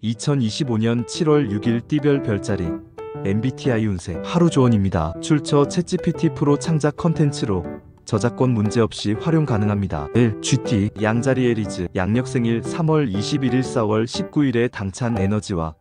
2025년 7월 6일 띠별 별자리 MBTI 운세 하루 조언입니다. 출처 챗GPT 프로 창작 컨텐츠로 저작권 문제없이 활용 가능합니다. 1. GT 양자리 에리즈 양력생일 3월 21일 4월 19일에 당찬 에너지와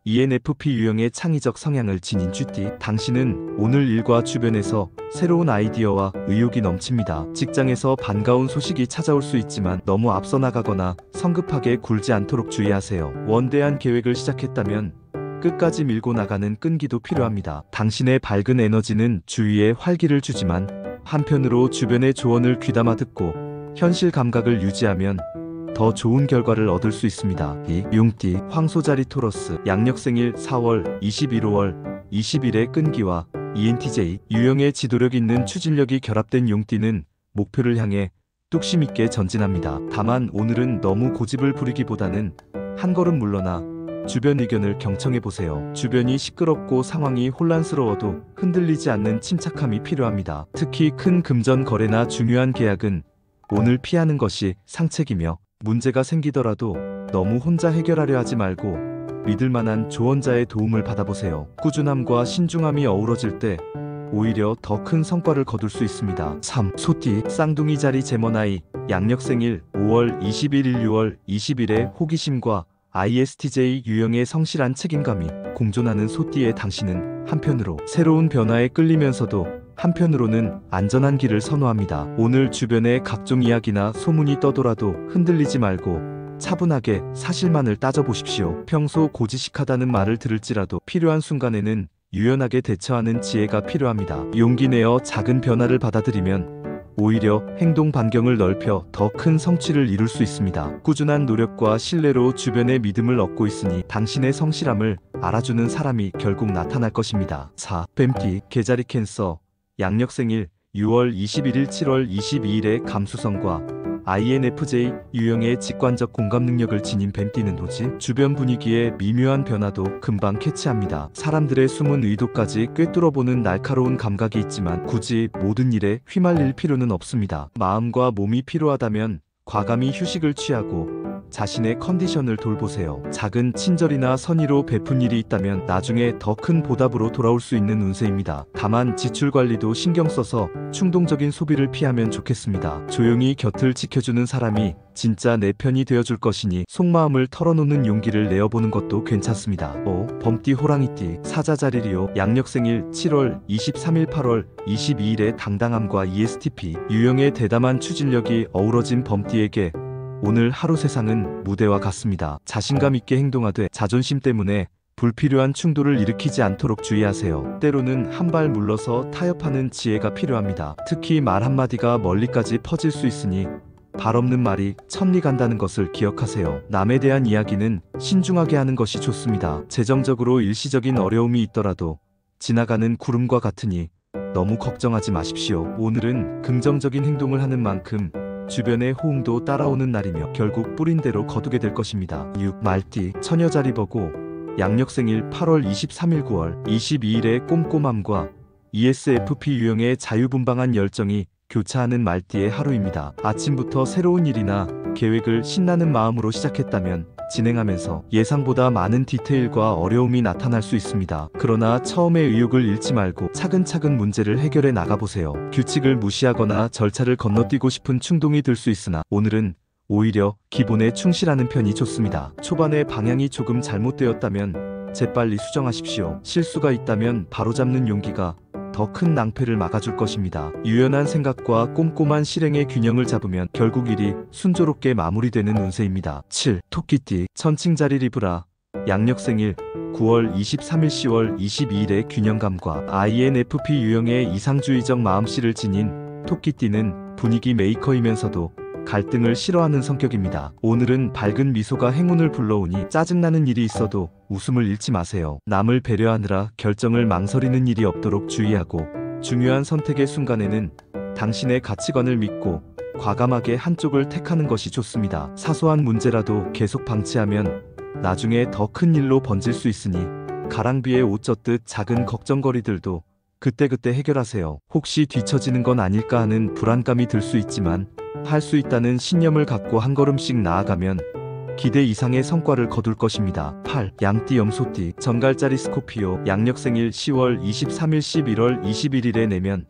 ENFP 유형의 창의적 성향을 지닌 GT 당신은 오늘 일과 주변에서 새로운 아이디어와 의욕이 넘칩니다. 직장에서 반가운 소식이 찾아올 수 있지만 너무 앞서 나가거나 성급하게 굴지 않도록 주의하세요. 원대한 계획을 시작했다면 끝까지 밀고 나가는 끈기도 필요합니다. 당신의 밝은 에너지는 주위에 활기를 주지만 한편으로 주변의 조언을 귀담아 듣고 현실 감각을 유지하면 더 좋은 결과를 얻을 수 있습니다. 2. 용띠 황소자리 토러스 양력생일 4월 21월 20일의 끈기와 ENTJ 유형의 지도력 있는 추진력이 결합된 용띠는 목표를 향해 뚝심 있게 전진합니다. 다만 오늘은 너무 고집을 부리기보다는 한 걸음 물러나 주변 의견을 경청해보세요. 주변이 시끄럽고 상황이 혼란스러워도 흔들리지 않는 침착함이 필요합니다. 특히 큰 금전 거래나 중요한 계약은 오늘 피하는 것이 상책이며 문제가 생기더라도 너무 혼자 해결하려 하지 말고 믿을 만한 조언자의 도움을 받아보세요. 꾸준함과 신중함이 어우러질 때 오히려 더 큰 성과를 거둘 수 있습니다. 3. 소띠 쌍둥이 자리 제머나이 양력생일 5월 21일 6월 20일의 호기심과 ISTJ 유형의 성실한 책임감이 공존하는 소띠의 당신은 한편으로 새로운 변화에 끌리면서도 한편으로는 안전한 길을 선호합니다. 오늘 주변에 각종 이야기나 소문이 떠돌아도 흔들리지 말고 차분하게 사실만을 따져보십시오. 평소 고지식하다는 말을 들을지라도 필요한 순간에는 유연하게 대처하는 지혜가 필요합니다. 용기 내어 작은 변화를 받아들이면 오히려 행동 반경을 넓혀 더 큰 성취를 이룰 수 있습니다. 꾸준한 노력과 신뢰로 주변의 믿음을 얻고 있으니 당신의 성실함을 알아주는 사람이 결국 나타날 것입니다. 4. 뱀띠 개자리 캔서 양력생일 6월 21일 7월 22일의 감수성과 INFJ 유형의 직관적 공감 능력을 지닌 뱀띠는 도지 주변 분위기의 미묘한 변화도 금방 캐치합니다. 사람들의 숨은 의도까지 꿰뚫어보는 날카로운 감각이 있지만 굳이 모든 일에 휘말릴 필요는 없습니다. 마음과 몸이 피로하다면 과감히 휴식을 취하고 자신의 컨디션을 돌보세요. 작은 친절이나 선의로 베푼 일이 있다면 나중에 더 큰 보답으로 돌아올 수 있는 운세입니다. 다만 지출 관리도 신경 써서 충동적인 소비를 피하면 좋겠습니다. 조용히 곁을 지켜주는 사람이 진짜 내 편이 되어줄 것이니 속마음을 털어놓는 용기를 내어보는 것도 괜찮습니다. 5. 범띠 호랑이띠 사자자리리오 양력생일 7월 23일 8월 22일의 당당함과 ESTP 유형의 대담한 추진력이 어우러진 범띠에게 오늘 하루 세상은 무대와 같습니다. 자신감 있게 행동하되 자존심 때문에 불필요한 충돌을 일으키지 않도록 주의하세요. 때로는 한 발 물러서 타협하는 지혜가 필요합니다. 특히 말 한마디가 멀리까지 퍼질 수 있으니 발 없는 말이 천리 간다는 것을 기억하세요. 남에 대한 이야기는 신중하게 하는 것이 좋습니다. 재정적으로 일시적인 어려움이 있더라도 지나가는 구름과 같으니 너무 걱정하지 마십시오. 오늘은 긍정적인 행동을 하는 만큼 주변의 호응도 따라오는 날이며 결국 뿌린 대로 거두게 될 것입니다. 6. 말띠 처녀자리 보고 양력생일 8월 23일 9월 22일의 꼼꼼함과 ESFP 유형의 자유분방한 열정이 교차하는 말띠의 하루입니다. 아침부터 새로운 일이나 계획을 신나는 마음으로 시작했다면 진행하면서 예상보다 많은 디테일과 어려움이 나타날 수 있습니다. 그러나 처음에 의욕을 잃지 말고 차근차근 문제를 해결해 나가보세요. 규칙을 무시하거나 절차를 건너뛰고 싶은 충동이 들 수 있으나 오늘은 오히려 기본에 충실하는 편이 좋습니다. 초반에 방향이 조금 잘못되었다면 재빨리 수정하십시오. 실수가 있다면 바로잡는 용기가 더 큰 낭패를 막아줄 것입니다. 유연한 생각과 꼼꼼한 실행의 균형을 잡으면 결국 일이 순조롭게 마무리되는 운세입니다. 7. 토끼띠 천칭자리 리브라 양력생일 9월 23일 10월 22일의 균형감과 INFP 유형의 이상주의적 마음씨를 지닌 토끼띠는 분위기 메이커이면서도 갈등을 싫어하는 성격입니다. 오늘은 밝은 미소가 행운을 불러오니 짜증나는 일이 있어도 웃음을 잃지 마세요. 남을 배려하느라 결정을 망설이는 일이 없도록 주의하고 중요한 선택의 순간에는 당신의 가치관을 믿고 과감하게 한쪽을 택하는 것이 좋습니다. 사소한 문제라도 계속 방치하면 나중에 더 큰 일로 번질 수 있으니 가랑비에 옷 젖듯 작은 걱정거리들도 그때그때 해결하세요. 혹시 뒤처지는 건 아닐까 하는 불안감이 들 수 있지만 할 수 있다는 신념을 갖고 한 걸음씩 나아가면 기대 이상의 성과를 거둘 것입니다. 8. 양띠 염소띠 정갈자리 스코피오 양력생일 10월 23일 11월 21일에 내면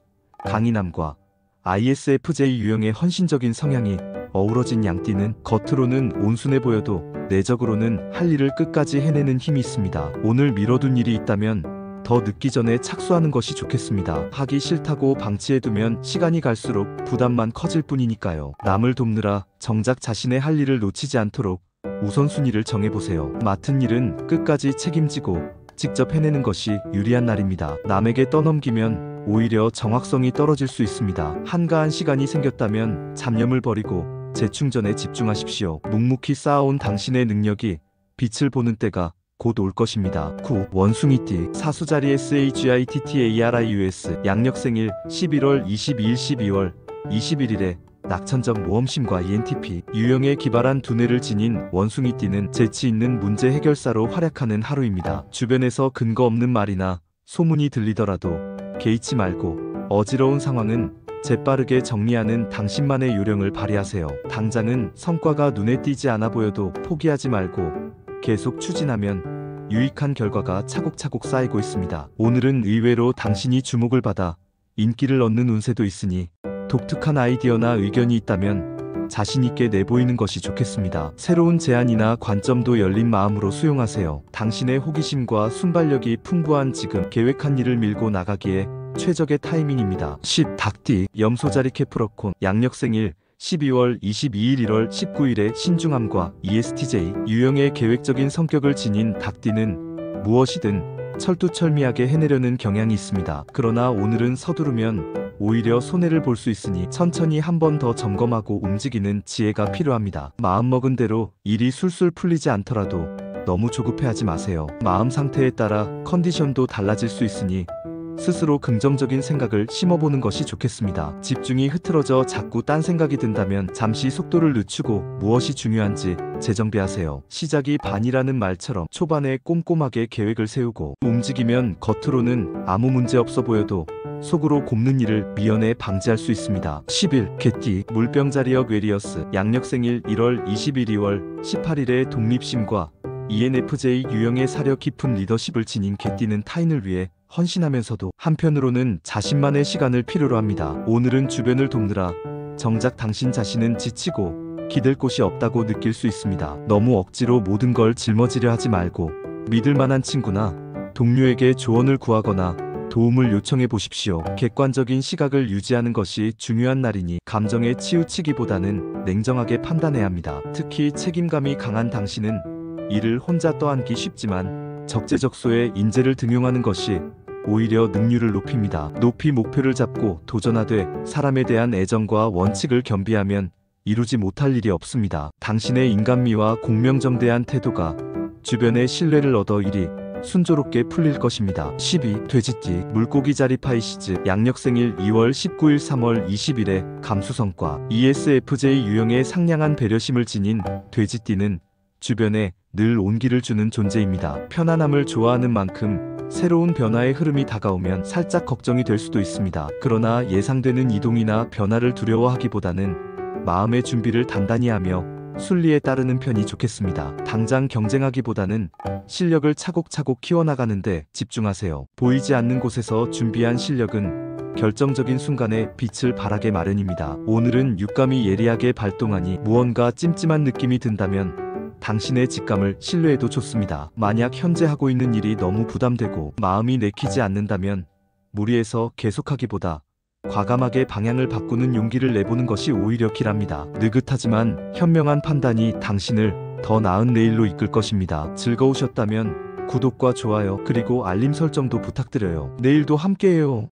강인함과 ISFJ 유형의 헌신적인 성향이 어우러진 양띠는 겉으로는 온순해 보여도 내적으로는 할 일을 끝까지 해내는 힘이 있습니다. 오늘 미뤄둔 일이 있다면 더 늦기 전에 착수하는 것이 좋겠습니다. 하기 싫다고 방치해두면 시간이 갈수록 부담만 커질 뿐이니까요. 남을 돕느라 정작 자신의 할 일을 놓치지 않도록 우선순위를 정해보세요. 맡은 일은 끝까지 책임지고 직접 해내는 것이 유리한 날입니다. 남에게 떠넘기면 오히려 정확성이 떨어질 수 있습니다. 한가한 시간이 생겼다면 잡념을 버리고 재충전에 집중하십시오. 묵묵히 쌓아온 당신의 능력이 빛을 보는 때가 곧 올 것입니다. 9. 원숭이띠 사수자리 SAGITTARIUS 양력생일 11월 22일 12월 21일에 낙천적 모험심과 ENTP 유형에 기발한 두뇌를 지닌 원숭이띠는 재치 있는 문제 해결사로 활약하는 하루입니다. 주변에서 근거 없는 말이나 소문이 들리더라도 개의치 말고 어지러운 상황은 재빠르게 정리하는 당신만의 요령을 발휘하세요. 당장은 성과가 눈에 띄지 않아 보여도 포기하지 말고 계속 추진하면 유익한 결과가 차곡차곡 쌓이고 있습니다. 오늘은 의외로 당신이 주목을 받아 인기를 얻는 운세도 있으니 독특한 아이디어나 의견이 있다면 자신있게 내보이는 것이 좋겠습니다. 새로운 제안이나 관점도 열린 마음으로 수용하세요. 당신의 호기심과 순발력이 풍부한 지금 계획한 일을 밀고 나가기에 최적의 타이밍입니다. 10. 닭띠 염소자리 캐프러콘 양력생일 12월 22일 1월 19일에 신중함과 ESTJ 유형의 계획적인 성격을 지닌 닭띠는 무엇이든 철두철미하게 해내려는 경향이 있습니다. 그러나 오늘은 서두르면 오히려 손해를 볼 수 있으니 천천히 한 번 더 점검하고 움직이는 지혜가 필요합니다. 마음먹은 대로 일이 술술 풀리지 않더라도 너무 조급해하지 마세요. 마음 상태에 따라 컨디션도 달라질 수 있으니 스스로 긍정적인 생각을 심어보는 것이 좋겠습니다. 집중이 흐트러져 자꾸 딴 생각이 든다면 잠시 속도를 늦추고 무엇이 중요한지 재정비하세요. 시작이 반이라는 말처럼 초반에 꼼꼼하게 계획을 세우고 움직이면 겉으로는 아무 문제 없어 보여도 속으로 곱는 일을 미연에 방지할 수 있습니다. 10일 개띠 물병자리역 웨리어스 양력생일 1월 21일 2월 18일에 독립심과 ENFJ 유형의 사려 깊은 리더십을 지닌 개띠는 타인을 위해 헌신하면서도 한편으로는 자신만의 시간을 필요로 합니다. 오늘은 주변을 돕느라 정작 당신 자신은 지치고 기댈 곳이 없다고 느낄 수 있습니다. 너무 억지로 모든 걸 짊어지려 하지 말고 믿을 만한 친구나 동료에게 조언을 구하거나 도움을 요청해 보십시오. 객관적인 시각을 유지하는 것이 중요한 날이니 감정에 치우치기보다는 냉정하게 판단해야 합니다. 특히 책임감이 강한 당신은 일을 혼자 떠안기 쉽지만 적재적소에 인재를 등용하는 것이 오히려 능률을 높입니다. 높이 목표를 잡고 도전하되 사람에 대한 애정과 원칙을 겸비하면 이루지 못할 일이 없습니다. 당신의 인간미와 공명정대한 태도가 주변의 신뢰를 얻어 일이 순조롭게 풀릴 것입니다. 12. 돼지띠 물고기 자리 파이시즈 양력생일 2월 19일 3월 20일에 감수성과 ESFJ 유형의 상냥한 배려심을 지닌 돼지띠는 주변에 늘 온기를 주는 존재입니다. 편안함을 좋아하는 만큼 새로운 변화의 흐름이 다가오면 살짝 걱정이 될 수도 있습니다. 그러나 예상되는 이동이나 변화를 두려워하기보다는 마음의 준비를 단단히 하며 순리에 따르는 편이 좋겠습니다. 당장 경쟁하기보다는 실력을 차곡차곡 키워나가는데 집중하세요. 보이지 않는 곳에서 준비한 실력은 결정적인 순간에 빛을 발하게 마련입니다. 오늘은 육감이 예리하게 발동하니 무언가 찜찜한 느낌이 든다면 당신의 직감을 신뢰해도 좋습니다. 만약 현재 하고 있는 일이 너무 부담되고 마음이 내키지 않는다면 무리해서 계속하기보다 과감하게 방향을 바꾸는 용기를 내보는 것이 오히려 길합니다. 느긋하지만 현명한 판단이 당신을 더 나은 내일로 이끌 것입니다. 즐거우셨다면 구독과 좋아요 그리고 알림 설정도 부탁드려요. 내일도 함께해요.